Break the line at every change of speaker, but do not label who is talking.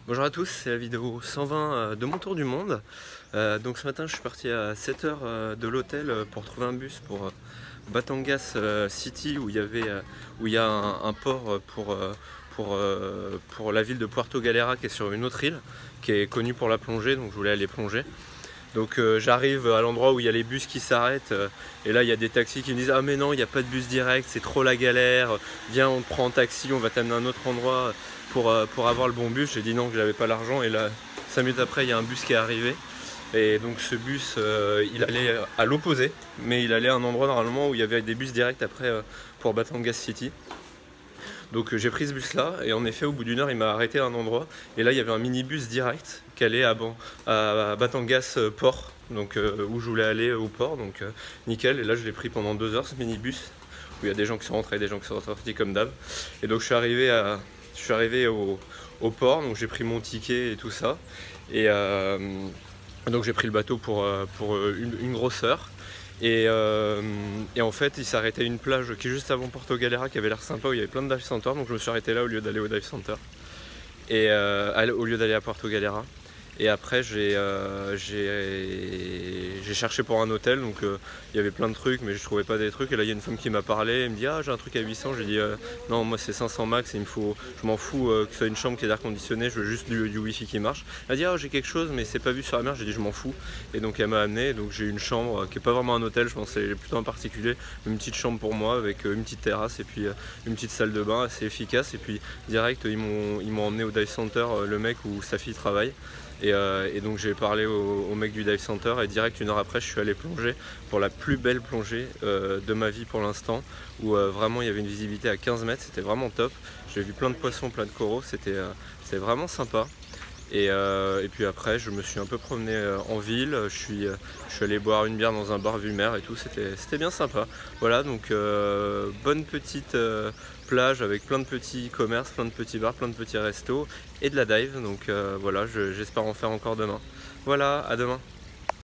Bonjour à tous, c'est la vidéo 120 de mon tour du monde. Donc ce matin je suis parti à 7h de l'hôtel pour trouver un bus pour Batangas City où il y a un port pour la ville de Puerto Galera qui est sur une autre île qui est connue pour la plongée, donc je voulais aller plonger. Donc j'arrive à l'endroit où il y a les bus qui s'arrêtent et là il y a des taxis qui me disent: ah mais non, il n'y a pas de bus direct, c'est trop la galère, viens on te prend en taxi, on va t'amener à un autre endroit pour avoir le bon bus. J'ai dit non, que j'avais pas l'argent, et là 5 minutes après il y a un bus qui est arrivé. Et donc ce bus il allait à l'opposé, mais il allait à un endroit normalement où il y avait des bus directs après pour Batangas City. Donc j'ai pris ce bus là, et en effet au bout d'une heure il m'a arrêté à un endroit, et là il y avait un minibus direct qui allait à Batangas port, donc où je voulais aller au port, donc nickel. Et là je l'ai pris pendant 2 heures ce minibus, où il y a des gens qui sont rentrés et des gens qui sont sortis comme d'hab. Et donc je suis arrivé au port, donc j'ai pris mon ticket et tout ça, et donc j'ai pris le bateau pour une grosse heure. Et en fait il s'arrêtait à une plage qui est juste avant Puerto Galera qui avait l'air sympa, où il y avait plein de dive centers, donc je me suis arrêté là au lieu d'aller au dive center, et au lieu d'aller à Puerto Galera. Et après j'ai cherché pour un hôtel, donc il y avait plein de trucs mais je trouvais pas des trucs. Et là il y a une femme qui m'a parlé, elle me dit: ah j'ai un truc à 800. J'ai dit non, moi c'est 500 max, et je m'en fous que ce soit une chambre qui est d'air conditionné, je veux juste du wifi qui marche. Elle a dit: ah j'ai quelque chose mais c'est pas vu sur la mer. J'ai dit je m'en fous, et donc elle m'a amené. Donc j'ai une chambre qui est pas vraiment un hôtel, je pense que c'est plutôt un particulier, une petite chambre pour moi avec une petite terrasse et puis une petite salle de bain assez efficace. Et puis direct ils m'ont emmené au dive center, le mec où sa fille travaille. Et donc j'ai parlé au mec du dive center, et direct une heure après je suis allé plonger pour la plus belle plongée de ma vie pour l'instant, où vraiment il y avait une visibilité à 15 mètres, c'était vraiment top. J'ai vu plein de poissons, plein de coraux, c'était vraiment sympa. Et puis après je me suis un peu promené en ville, je suis allé boire une bière dans un bar vue mer et tout, c'était bien sympa. Voilà, donc bonne petite plage avec plein de petits commerces, plein de petits bars, plein de petits restos et de la dive. Donc voilà, j'espère en faire encore demain. Voilà, à demain.